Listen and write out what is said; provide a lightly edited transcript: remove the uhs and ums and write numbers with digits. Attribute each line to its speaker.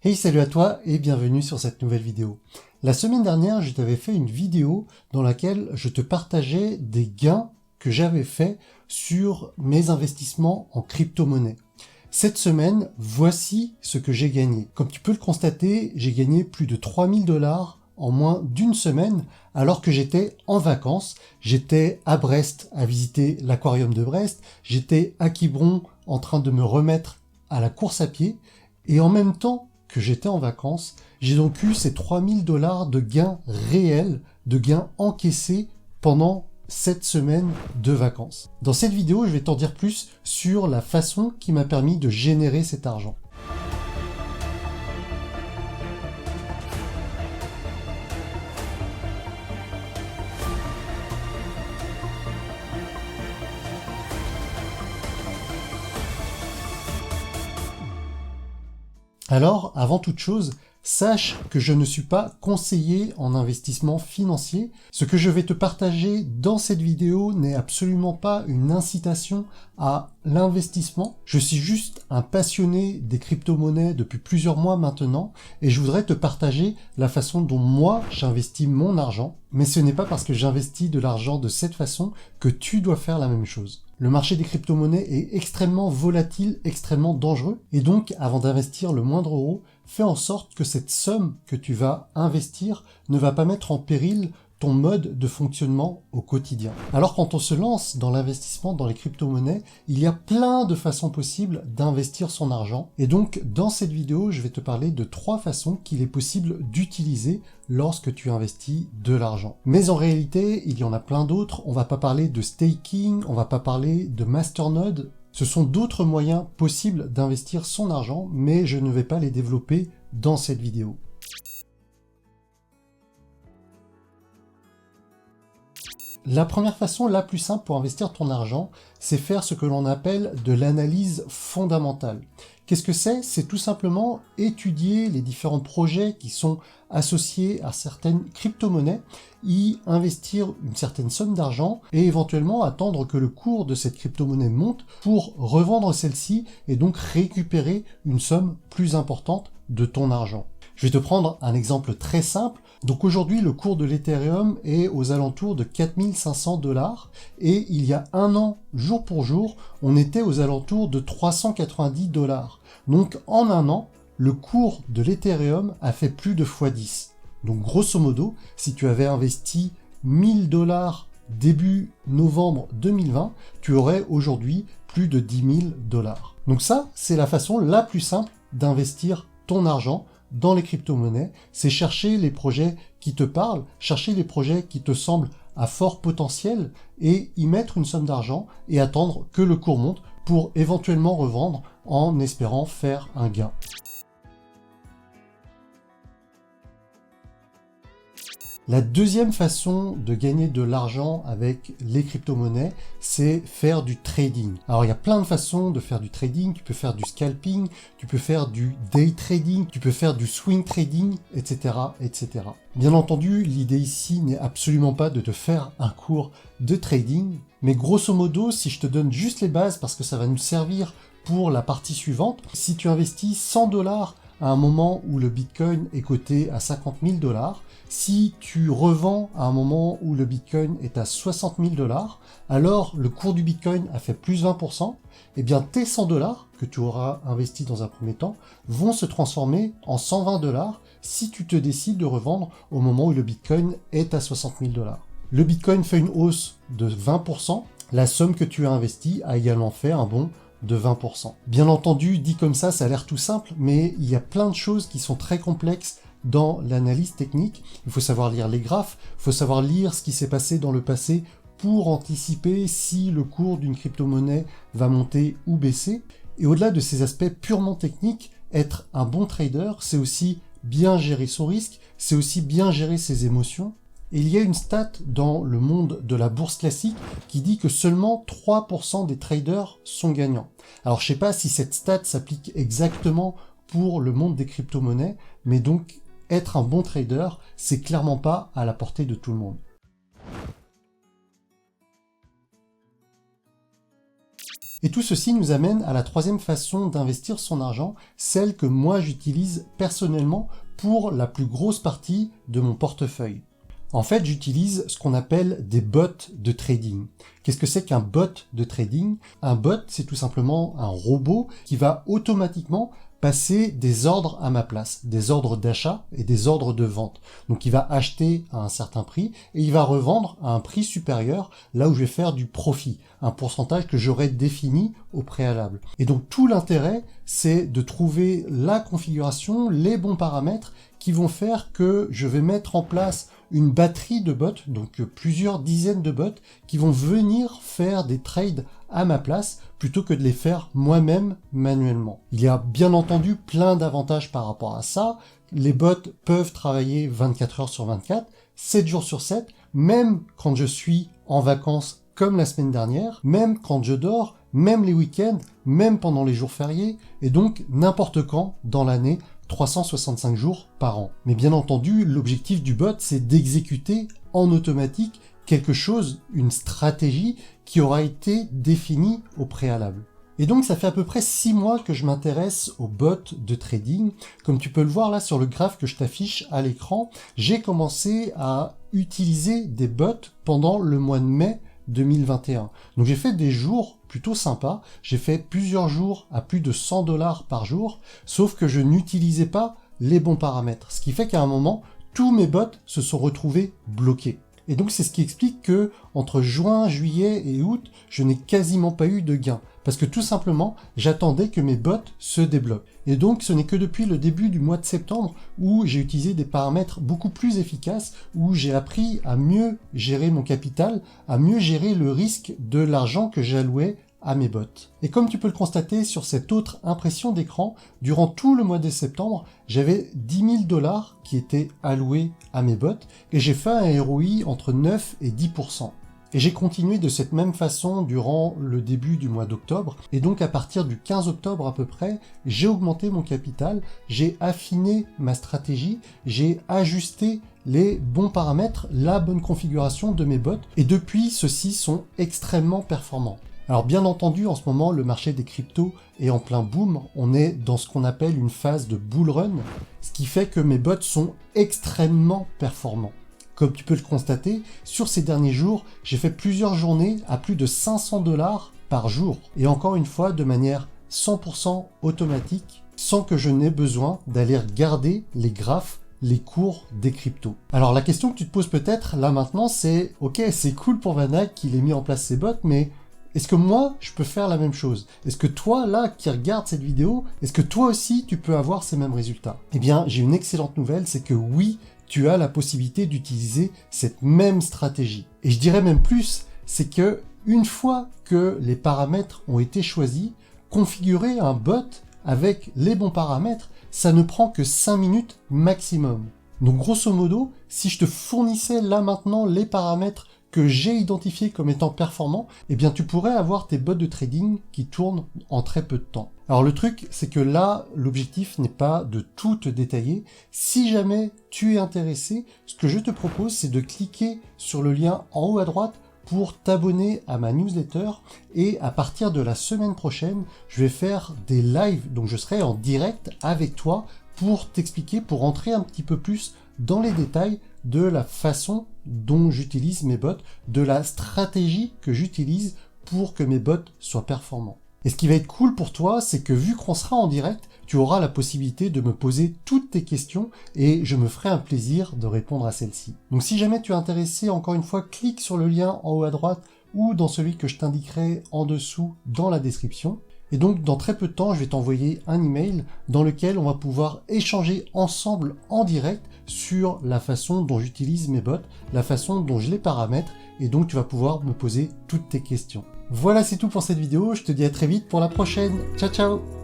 Speaker 1: Hey, salut à toi et bienvenue sur cette nouvelle vidéo. La semaine dernière, je t'avais fait une vidéo dans laquelle je te partageais des gains que j'avais faits sur mes investissements en crypto-monnaie. Cette semaine, voici ce que j'ai gagné. Comme tu peux le constater, j'ai gagné plus de 3000 $ en moins d'une semaine alors que j'étais en vacances. J'étais à Brest à visiter l'aquarium de Brest, j'étais à Quiberon en train de me remettre à la course à pied et en même temps que j'étais en vacances, j'ai donc eu ces 3000 $ de gains réels, de gains encaissés pendant cette semaine de vacances. Dans cette vidéo, je vais t'en dire plus sur la façon qui m'a permis de générer cet argent. Alors, avant toute chose, sache que je ne suis pas conseiller en investissement financier. Ce que je vais te partager dans cette vidéo n'est absolument pas une incitation à l'investissement. Je suis juste un passionné des crypto-monnaies depuis plusieurs mois maintenant et je voudrais te partager la façon dont moi j'investis mon argent. Mais ce n'est pas parce que j'investis de l'argent de cette façon que tu dois faire la même chose. Le marché des crypto-monnaies est extrêmement volatile, extrêmement dangereux. Et donc, avant d'investir le moindre euro, fais en sorte que cette somme que tu vas investir ne va pas mettre en péril ton mode de fonctionnement au quotidien. Alors quand on se lance dans l'investissement dans les crypto-monnaies, il y a plein de façons possibles d'investir son argent. Et donc dans cette vidéo, je vais te parler de 3 façons qu'il est possible d'utiliser lorsque tu investis de l'argent. Mais en réalité, il y en a plein d'autres. On va pas parler de staking, on va pas parler de masternode. Ce sont d'autres moyens possibles d'investir son argent, mais je ne vais pas les développer dans cette vidéo. La première façon la plus simple pour investir ton argent, c'est faire ce que l'on appelle de l'analyse fondamentale. Qu'est-ce que c'est? C'est tout simplement étudier les différents projets qui sont associés à certaines crypto-monnaies, y investir une certaine somme d'argent et éventuellement attendre que le cours de cette crypto-monnaie monte pour revendre celle-ci et donc récupérer une somme plus importante de ton argent. Je vais te prendre un exemple très simple. Donc aujourd'hui, le cours de l'Ethereum est aux alentours de 4500 $ et il y a un an, jour pour jour, on était aux alentours de 390 $. Donc en un an, le cours de l'Ethereum a fait plus de x10. Donc grosso modo, si tu avais investi 1000 $ début novembre 2020, tu aurais aujourd'hui plus de 10 000 $. Donc ça, c'est la façon la plus simple d'investir ton argent dans les crypto-monnaies, c'est chercher les projets qui te parlent, chercher les projets qui te semblent à fort potentiel et y mettre une somme d'argent et attendre que le cours monte pour éventuellement revendre en espérant faire un gain. La deuxième façon de gagner de l'argent avec les crypto-monnaies, c'est faire du trading. Alors il y a plein de façons de faire du trading, tu peux faire du scalping, tu peux faire du day trading, tu peux faire du swing trading, etc., etc. Bien entendu, l'idée ici n'est absolument pas de te faire un cours de trading, mais grosso modo, si je te donne juste les bases parce que ça va nous servir pour la partie suivante, si tu investis 100 $ à un moment où le Bitcoin est coté à 50 000 $, si tu revends à un moment où le Bitcoin est à 60 000 $, alors le cours du Bitcoin a fait plus 20%, et bien tes 100 $ que tu auras investi dans un premier temps vont se transformer en 120 $ si tu te décides de revendre au moment où le Bitcoin est à 60 000 $. Le Bitcoin fait une hausse de 20%, la somme que tu as investie a également fait un bond de 20%. Bien entendu, dit comme ça a l'air tout simple, mais il y a plein de choses qui sont très complexes dans l'analyse technique. Il faut savoir lire les graphes, il faut savoir lire ce qui s'est passé dans le passé pour anticiper si le cours d'une crypto-monnaie va monter ou baisser. Et au-delà de ces aspects purement techniques, être un bon trader, c'est aussi bien gérer son risque, c'est aussi bien gérer ses émotions. Et il y a une stat dans le monde de la bourse classique qui dit que seulement 3% des traders sont gagnants. Alors je sais pas si cette stat s'applique exactement pour le monde des crypto-monnaies, mais donc être un bon trader, c'est clairement pas à la portée de tout le monde. Et tout ceci nous amène à la troisième façon d'investir son argent, celle que moi j'utilise personnellement pour la plus grosse partie de mon portefeuille. En fait, j'utilise ce qu'on appelle des bots de trading. Qu'est-ce que c'est qu'un bot de trading? Un bot, c'est tout simplement un robot qui va automatiquement passer des ordres à ma place, des ordres d'achat et des ordres de vente. Donc il va acheter à un certain prix et il va revendre à un prix supérieur, là où je vais faire du profit, un pourcentage que j'aurais défini au préalable. Et donc tout l'intérêt, c'est de trouver la configuration, les bons paramètres qui vont faire que je vais mettre en place une batterie de bots, donc plusieurs dizaines de bots, qui vont venir faire des trades à ma place, plutôt que de les faire moi-même manuellement. Il y a bien entendu plein d'avantages par rapport à ça. Les bots peuvent travailler 24 heures sur 24, 7 jours sur 7, même quand je suis en vacances comme la semaine dernière, même quand je dors, même les week-ends, même pendant les jours fériés, et donc n'importe quand dans l'année, 365 jours par an. Mais bien entendu, l'objectif du bot, c'est d'exécuter en automatique quelque chose, une stratégie qui aura été définie au préalable. Et donc ça fait à peu près 6 mois que je m'intéresse aux bots de trading. Comme tu peux le voir là sur le graphe que je t'affiche à l'écran, j'ai commencé à utiliser des bots pendant le mois de mai 2021. Donc j'ai fait des jours plutôt sympas, j'ai fait plusieurs jours à plus de 100 $ par jour, sauf que je n'utilisais pas les bons paramètres. Ce qui fait qu'à un moment, tous mes bots se sont retrouvés bloqués. Et donc c'est ce qui explique que entre juin, juillet et août, je n'ai quasiment pas eu de gain. Parce que tout simplement, j'attendais que mes bots se débloquent. Et donc ce n'est que depuis le début du mois de septembre où j'ai utilisé des paramètres beaucoup plus efficaces, où j'ai appris à mieux gérer mon capital, à mieux gérer le risque de l'argent que j'allouais à mes bots. Et comme tu peux le constater sur cette autre impression d'écran, durant tout le mois de septembre, j'avais 10 000 $ qui étaient alloués à mes bots et j'ai fait un ROI entre 9 et 10%. Et j'ai continué de cette même façon durant le début du mois d'octobre. Et donc à partir du 15 octobre à peu près, j'ai augmenté mon capital, j'ai affiné ma stratégie, j'ai ajusté les bons paramètres, la bonne configuration de mes bots. Et depuis, ceux-ci sont extrêmement performants. Alors bien entendu, en ce moment, le marché des cryptos est en plein boom. On est dans ce qu'on appelle une phase de bull run, ce qui fait que mes bots sont extrêmement performants. Comme tu peux le constater, sur ces derniers jours, j'ai fait plusieurs journées à plus de 500 $ par jour. Et encore une fois, de manière 100% automatique, sans que je n'ai besoin d'aller regarder les graphes, les cours des cryptos. Alors la question que tu te poses peut-être là maintenant, c'est « Ok, c'est cool pour Vanak qu'il ait mis en place ses bots, mais est-ce que moi, je peux faire la même chose? Est-ce que toi, là, qui regarde cette vidéo, est-ce que toi aussi, tu peux avoir ces mêmes résultats? » Eh bien, j'ai une excellente nouvelle, c'est que oui, tu as la possibilité d'utiliser cette même stratégie. Et je dirais même plus, c'est que une fois que les paramètres ont été choisis, configurer un bot avec les bons paramètres, ça ne prend que 5 minutes maximum. Donc grosso modo, si je te fournissais là maintenant les paramètres que j'ai identifiés comme étant performants, eh bien tu pourrais avoir tes bots de trading qui tournent en très peu de temps. Alors le truc, c'est que là, l'objectif n'est pas de tout te détailler. Si jamais tu es intéressé, ce que je te propose, c'est de cliquer sur le lien en haut à droite pour t'abonner à ma newsletter. Et à partir de la semaine prochaine, je vais faire des lives, donc je serai en direct avec toi pour t'expliquer, pour rentrer un petit peu plus dans les détails de la façon dont j'utilise mes bots, de la stratégie que j'utilise pour que mes bots soient performants. Et ce qui va être cool pour toi, c'est que vu qu'on sera en direct, tu auras la possibilité de me poser toutes tes questions et je me ferai un plaisir de répondre à celles-ci. Donc si jamais tu es intéressé, encore une fois, clique sur le lien en haut à droite ou dans celui que je t'indiquerai en dessous dans la description. Et donc dans très peu de temps, je vais t'envoyer un email dans lequel on va pouvoir échanger ensemble en direct sur la façon dont j'utilise mes bots, la façon dont je les paramètre, et donc tu vas pouvoir me poser toutes tes questions. Voilà, c'est tout pour cette vidéo, je te dis à très vite pour la prochaine. Ciao ciao!